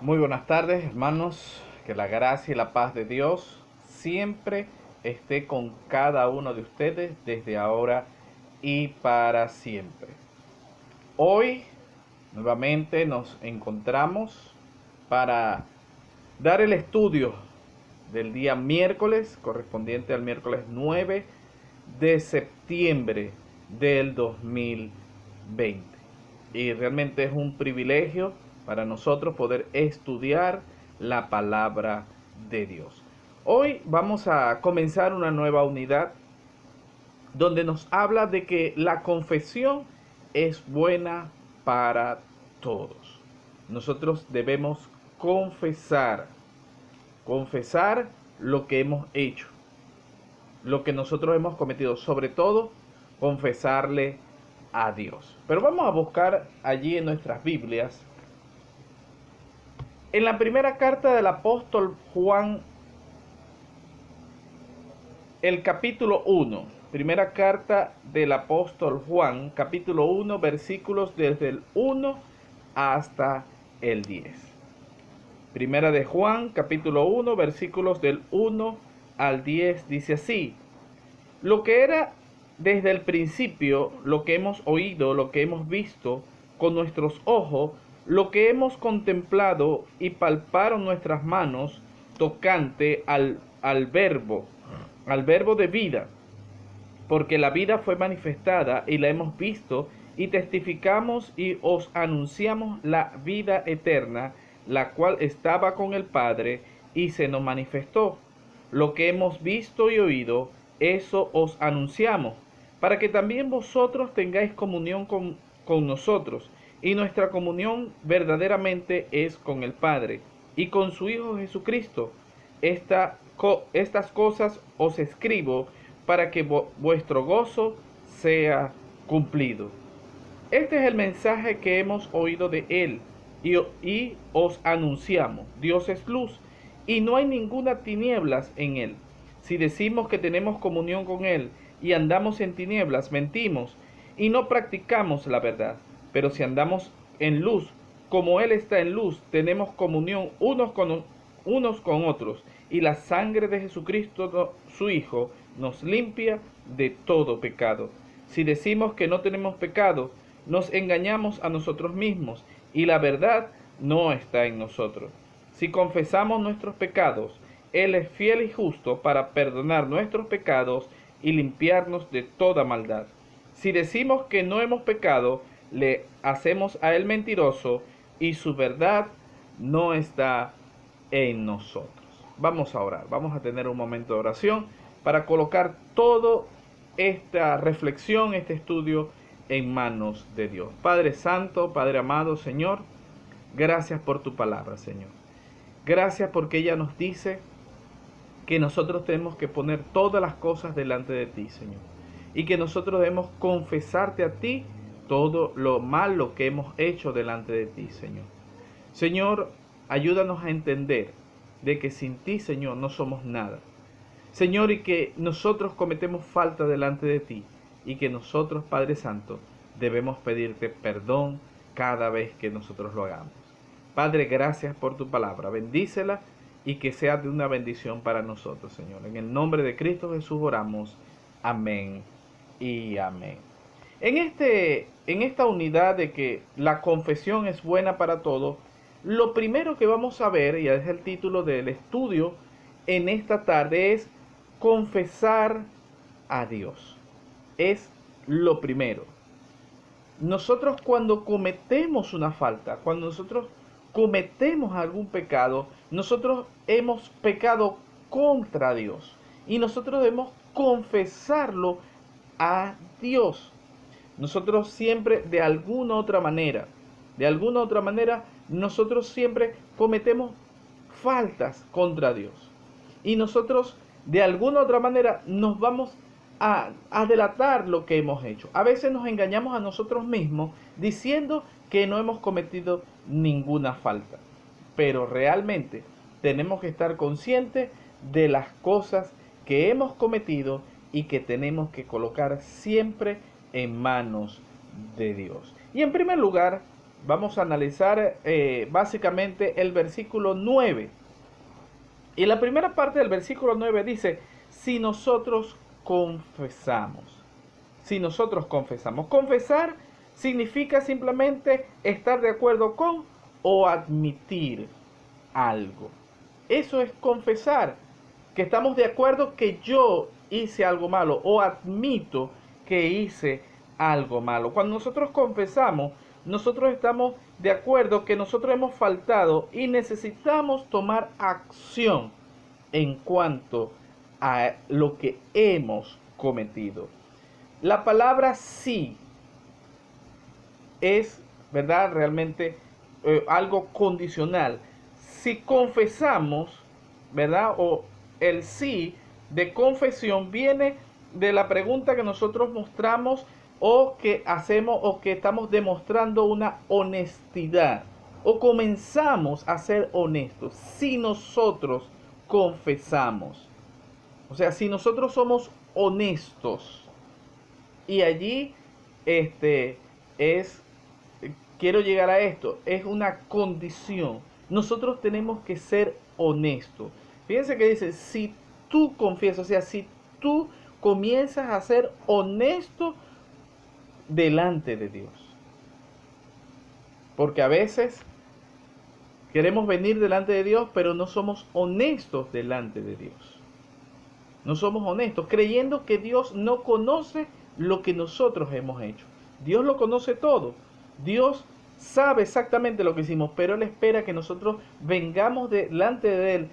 Muy buenas tardes, hermanos. Que la gracia y la paz de Dios siempre esté con cada uno de ustedes desde ahora y para siempre. Hoy nuevamente nos encontramos para dar el estudio del día miércoles, correspondiente al miércoles 9 de septiembre del 2020. Y realmente es un privilegio para nosotros poder estudiar la palabra de Dios. Hoy vamos a comenzar una nueva unidad donde nos habla de que la confesión es buena para todos. Nosotros debemos confesar lo que hemos hecho, lo que nosotros hemos cometido, sobre todo confesarle a Dios. Pero vamos a buscar allí en nuestras Biblias, en la primera carta del apóstol Juan, el capítulo 1, primera carta del apóstol Juan, capítulo 1, versículos desde el 1 hasta el 10. Primera de Juan, capítulo 1, versículos del 1 al 10, dice así: Lo que era desde el principio, lo que hemos oído, lo que hemos visto con nuestros ojos, lo que hemos contemplado y palparon nuestras manos tocante al verbo de vida, porque la vida fue manifestada y la hemos visto y testificamos y os anunciamos la vida eterna, la cual estaba con el Padre y se nos manifestó. Lo que hemos visto y oído, eso os anunciamos, para que también vosotros tengáis comunión con nosotros. Y nuestra comunión verdaderamente es con el Padre y con su Hijo Jesucristo. Estas cosas os escribo para que vuestro gozo sea cumplido. Este es el mensaje que hemos oído de Él y os anunciamos. Dios es luz y no hay ninguna tinieblas en Él. Si decimos que tenemos comunión con Él y andamos en tinieblas, mentimos y no practicamos la verdad. Pero si andamos en luz, como Él está en luz, tenemos comunión unos con otros, y la sangre de Jesucristo, su Hijo, nos limpia de todo pecado. Si decimos que no tenemos pecado, nos engañamos a nosotros mismos, y la verdad no está en nosotros. Si confesamos nuestros pecados, Él es fiel y justo para perdonar nuestros pecados y limpiarnos de toda maldad. Si decimos que no hemos pecado, le hacemos a Él mentiroso y su verdad no está en nosotros. Vamos a orar, vamos a tener un momento de oración para colocar toda esta reflexión, este estudio en manos de Dios. Padre Santo, Padre amado, Señor, gracias por tu palabra, Señor. Gracias porque ella nos dice que nosotros tenemos que poner todas las cosas delante de ti, Señor. Y que nosotros debemos confesarte a ti todo lo malo que hemos hecho delante de ti, Señor. Señor, ayúdanos a entender de que sin ti, Señor, no somos nada. Señor, y que nosotros cometemos falta delante de ti. Y que nosotros, Padre Santo, debemos pedirte perdón cada vez que nosotros lo hagamos. Padre, gracias por tu palabra. Bendícela y que sea de una bendición para nosotros, Señor. En el nombre de Cristo Jesús oramos. Amén y amén. En esta unidad de que la confesión es buena para todos, lo primero que vamos a ver, y es el título del estudio en esta tarde, es confesar a Dios. Es lo primero. Nosotros cuando cometemos una falta, cuando nosotros cometemos algún pecado, nosotros hemos pecado contra Dios y nosotros debemos confesarlo a Dios. Nosotros siempre de alguna otra manera, nosotros siempre cometemos faltas contra Dios. Y nosotros de alguna otra manera nos vamos a delatar lo que hemos hecho. A veces nos engañamos a nosotros mismos diciendo que no hemos cometido ninguna falta. Pero realmente tenemos que estar conscientes de las cosas que hemos cometido y que tenemos que colocar siempre en manos de Dios. Y en primer lugar, vamos a analizar básicamente el versículo 9. Y la primera parte del versículo 9 dice, si nosotros confesamos. Si nosotros confesamos. Confesar significa simplemente estar de acuerdo con o admitir algo. Eso es confesar, que estamos de acuerdo que yo hice algo malo o admito que hice algo malo. Cuando nosotros confesamos, nosotros estamos de acuerdo que nosotros hemos faltado y necesitamos tomar acción en cuanto a lo que hemos cometido. La palabra sí es, ¿verdad? Realmente algo condicional. Si confesamos, ¿verdad? O el sí de confesión viene de la pregunta que nosotros mostramos o que hacemos o que estamos demostrando una honestidad o comenzamos a ser honestos si nosotros confesamos. O sea, si nosotros somos honestos y allí es, quiero llegar a esto, es una condición. Nosotros tenemos que ser honestos. Fíjense que dice, si tú confiesas, o sea, si tú comienzas a ser honesto delante de Dios. Porque a veces queremos venir delante de Dios, pero no somos honestos delante de Dios. No somos honestos, creyendo que Dios no conoce lo que nosotros hemos hecho. Dios lo conoce todo. Dios sabe exactamente lo que hicimos, pero Él espera que nosotros vengamos delante de Él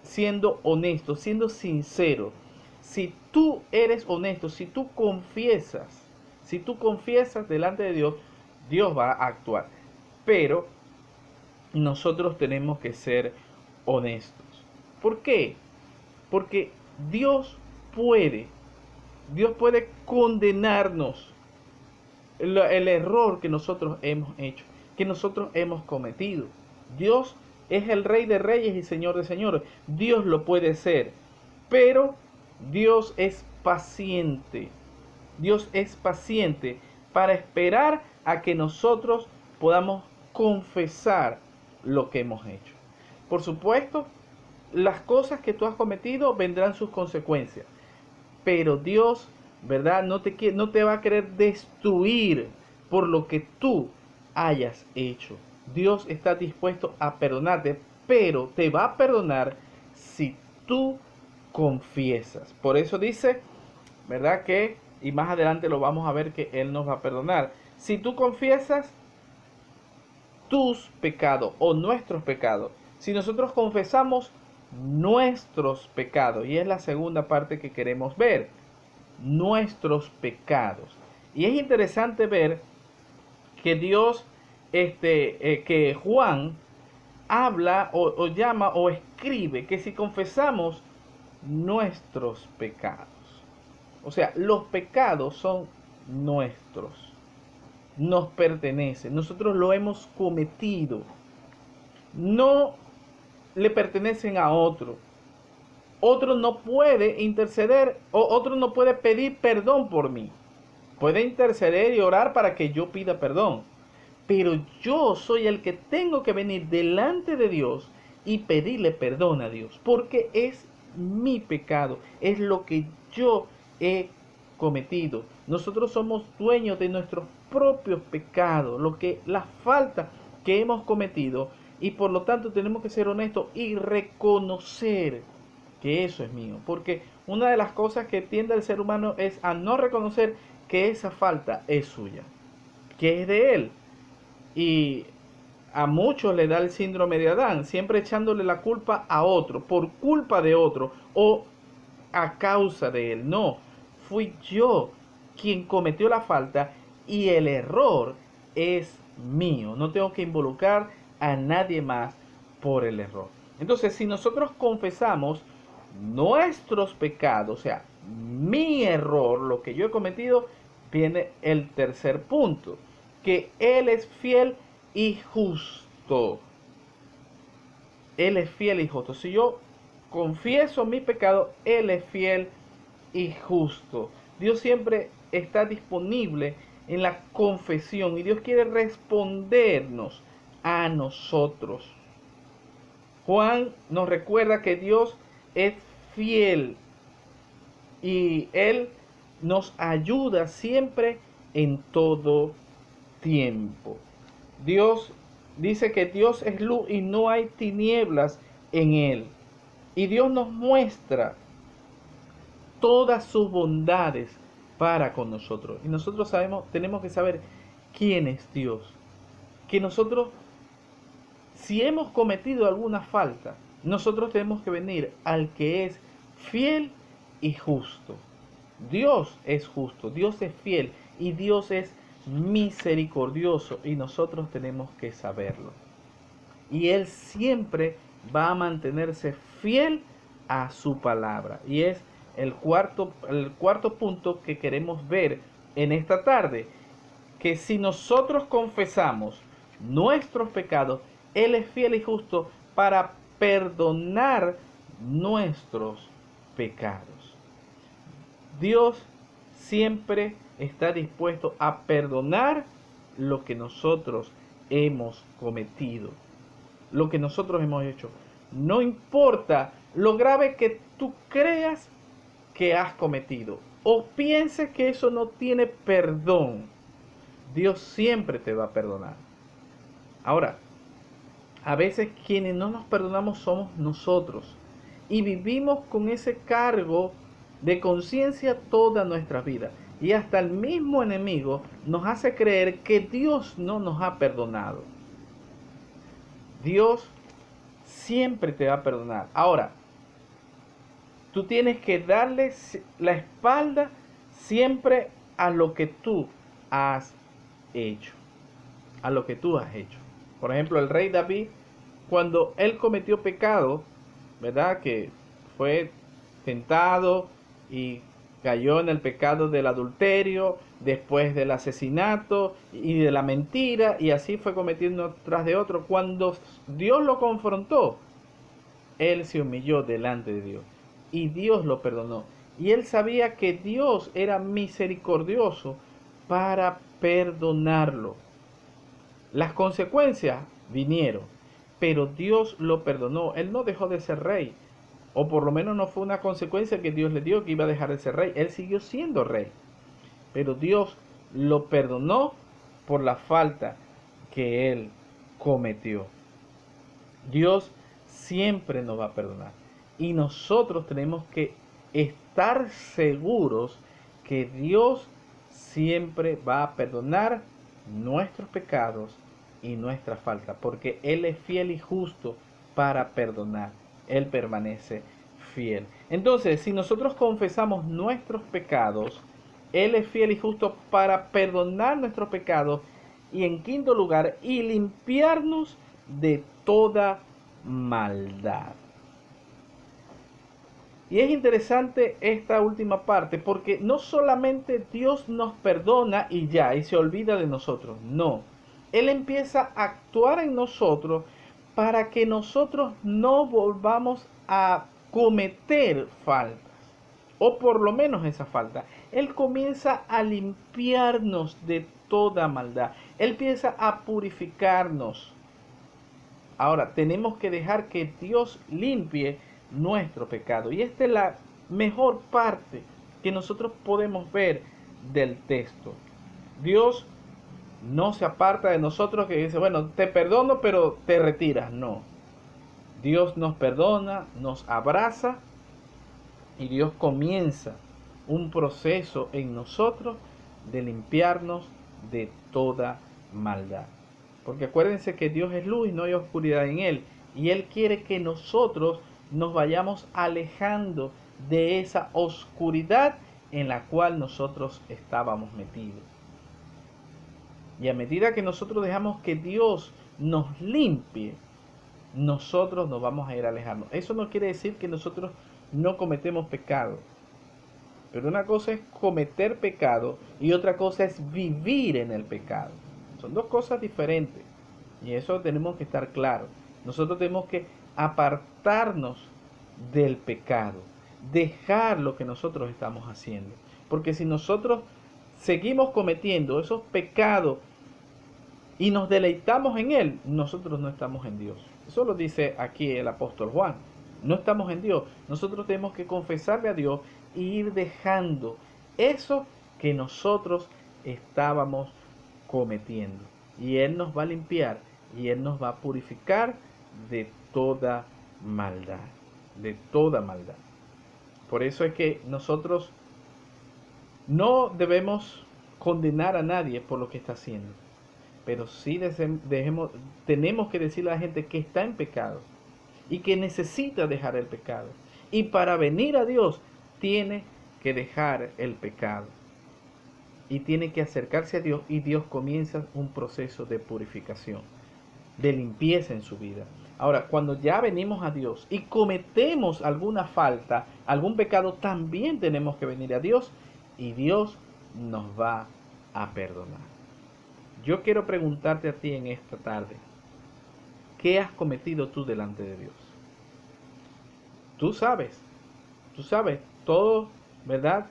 siendo honestos, siendo sinceros. Si tú eres honesto, si tú confiesas delante de Dios, Dios va a actuar. Pero nosotros tenemos que ser honestos. ¿Por qué? Porque Dios puede condenarnos el error que nosotros hemos hecho, que nosotros hemos cometido. Dios es el Rey de Reyes y Señor de Señores. Dios lo puede ser, pero Dios es paciente. Dios es paciente para esperar a que nosotros podamos confesar lo que hemos hecho. Por supuesto, las cosas que tú has cometido vendrán sus consecuencias, pero Dios, ¿verdad? No te va a querer destruir por lo que tú hayas hecho. Dios está dispuesto a perdonarte, pero te va a perdonar si tú confiesas. Por eso dice, ¿verdad? Que, y más adelante lo vamos a ver, que Él nos va a perdonar. Si tú confiesas tus pecados o nuestros pecados, si nosotros confesamos nuestros pecados, y es la segunda parte que queremos ver, nuestros pecados. Y es interesante ver que Dios, que Juan habla o llama o escribe que si confesamos nuestros pecados, o sea, los pecados son nuestros, nos pertenecen, nosotros lo hemos cometido, no le pertenecen a otro. Otro no puede interceder o otro no puede pedir perdón por mí. Puede interceder y orar para que yo pida perdón. Pero yo soy el que tengo que venir delante de Dios y pedirle perdón a Dios. Porque es mi pecado. Es lo que yo he cometido. Nosotros somos dueños de nuestros propios pecados. La falta que hemos cometido. Y por lo tanto tenemos que ser honestos y reconocer que eso es mío. Porque una de las cosas que tiende el ser humano es a no reconocer que esa falta es suya, que es de él. Y a muchos le da el síndrome de Adán, siempre echándole la culpa a otro, por culpa de otro o a causa de él. No, fui yo quien cometió la falta y el error es mío. No tengo que involucrar a nadie más por el error. Entonces, si nosotros confesamos nuestros pecados, o sea, mi error, lo que yo he cometido, viene el tercer punto, que Él es fiel y justo. Él es fiel y justo. Si yo confieso mi pecado, Él es fiel y justo. Dios siempre está disponible en la confesión, y Dios quiere respondernos a nosotros. Juan nos recuerda que Dios es fiel y Él nos ayuda siempre en todo tiempo. Dios dice que Dios es luz y no hay tinieblas en Él. Y Dios nos muestra todas sus bondades para con nosotros. Y nosotros tenemos que saber quién es Dios. Que nosotros, si hemos cometido alguna falta, nosotros tenemos que venir al que es fiel y justo. Dios es justo, Dios es fiel y Dios es misericordioso, y nosotros tenemos que saberlo. Y Él siempre va a mantenerse fiel a su palabra. Y es el cuarto punto que queremos ver en esta tarde. Que si nosotros confesamos nuestros pecados, Él es fiel y justo para perdonar nuestros pecados. Dios siempre está dispuesto a perdonar lo que nosotros hemos cometido, lo que nosotros hemos hecho. No importa lo grave que tú creas que has cometido o pienses que eso no tiene perdón, Dios siempre te va a perdonar. Ahora, a veces quienes no nos perdonamos somos nosotros y vivimos con ese cargo de conciencia toda nuestra vida. Y hasta el mismo enemigo nos hace creer que Dios no nos ha perdonado. Dios siempre te va a perdonar. Ahora, tú tienes que darle la espalda siempre a lo que tú has hecho. A lo que tú has hecho. Por ejemplo, el rey David, cuando él cometió pecado, ¿verdad? Que fue tentado y cayó en el pecado del adulterio, después del asesinato y de la mentira, y así fue cometiendo tras de otro. Cuando Dios lo confrontó, él se humilló delante de Dios y Dios lo perdonó. Y él sabía que Dios era misericordioso para perdonarlo. Las consecuencias vinieron, pero Dios lo perdonó. Él no dejó de ser rey, o por lo menos no fue una consecuencia que Dios le dio que iba a dejar de ser rey. Él siguió siendo rey, pero Dios lo perdonó por la falta que él cometió. Dios siempre nos va a perdonar, y nosotros tenemos que estar seguros que Dios siempre va a perdonar nuestros pecados y nuestra falta, porque Él es fiel y justo para perdonar. Él permanece fiel. Entonces, si nosotros confesamos nuestros pecados, Él es fiel y justo para perdonar nuestros pecados, y en quinto lugar, y limpiarnos de toda maldad. Y es interesante esta última parte, porque no solamente Dios nos perdona y ya, y se olvida de nosotros. No, Él empieza a actuar en nosotros para que nosotros no volvamos a cometer faltas, o por lo menos esa falta. Él comienza a limpiarnos de toda maldad. Él empieza a purificarnos. Ahora, tenemos que dejar que Dios limpie nuestro pecado. Y esta es la mejor parte que nosotros podemos ver del texto. Dios no se aparta de nosotros, que dice, bueno, te perdono, pero te retiras. No. Dios nos perdona, nos abraza, y Dios comienza un proceso en nosotros de limpiarnos de toda maldad. Porque acuérdense que Dios es luz y no hay oscuridad en Él. Y Él quiere que nosotros nos vayamos alejando de esa oscuridad en la cual nosotros estábamos metidos. Y a medida que nosotros dejamos que Dios nos limpie, nosotros nos vamos a ir alejando. Eso no quiere decir que nosotros no cometemos pecado. Pero una cosa es cometer pecado y otra cosa es vivir en el pecado. Son dos cosas diferentes. Y eso tenemos que estar claros. Nosotros tenemos que apartarnos del pecado. Dejar lo que nosotros estamos haciendo. Porque si nosotros seguimos cometiendo esos pecados y nos deleitamos en Él, nosotros no estamos en Dios. Eso lo dice aquí el apóstol Juan. No estamos en Dios. Nosotros tenemos que confesarle a Dios e ir dejando eso que nosotros estábamos cometiendo. Y Él nos va a limpiar y Él nos va a purificar de toda maldad. De toda maldad. Por eso es que nosotros no debemos condenar a nadie por lo que está haciendo. Pero sí tenemos que decirle a la gente que está en pecado y que necesita dejar el pecado. Y para venir a Dios tiene que dejar el pecado. Y tiene que acercarse a Dios y Dios comienza un proceso de purificación, de limpieza en su vida. Ahora, cuando ya venimos a Dios y cometemos alguna falta, algún pecado, también tenemos que venir a Dios y Dios nos va a perdonar. Yo quiero preguntarte a ti en esta tarde, ¿qué has cometido tú delante de Dios? Tú sabes todo, ¿verdad?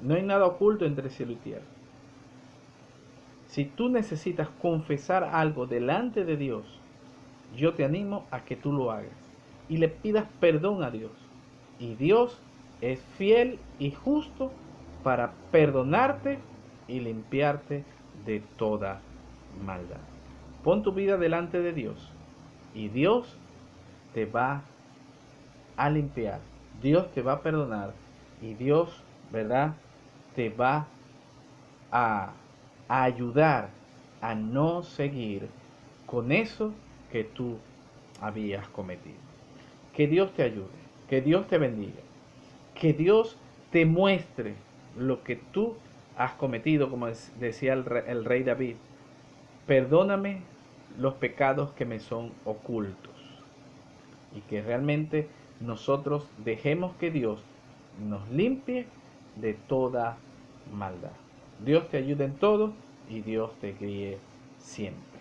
No hay nada oculto entre cielo y tierra. Si tú necesitas confesar algo delante de Dios, yo te animo a que tú lo hagas y le pidas perdón a Dios. Y Dios es fiel y justo para perdonarte y limpiarte de toda maldad. Pon tu vida delante de Dios y Dios te va a limpiar, Dios te va a perdonar y Dios, ¿verdad?, te va a ayudar a no seguir con eso que tú habías cometido. Que Dios te ayude, que Dios te bendiga, que Dios te muestre lo que tú has cometido, como decía el rey David. Perdóname los pecados que me son ocultos. Y que realmente nosotros dejemos que Dios nos limpie de toda maldad. Dios te ayude en todo y Dios te guíe siempre.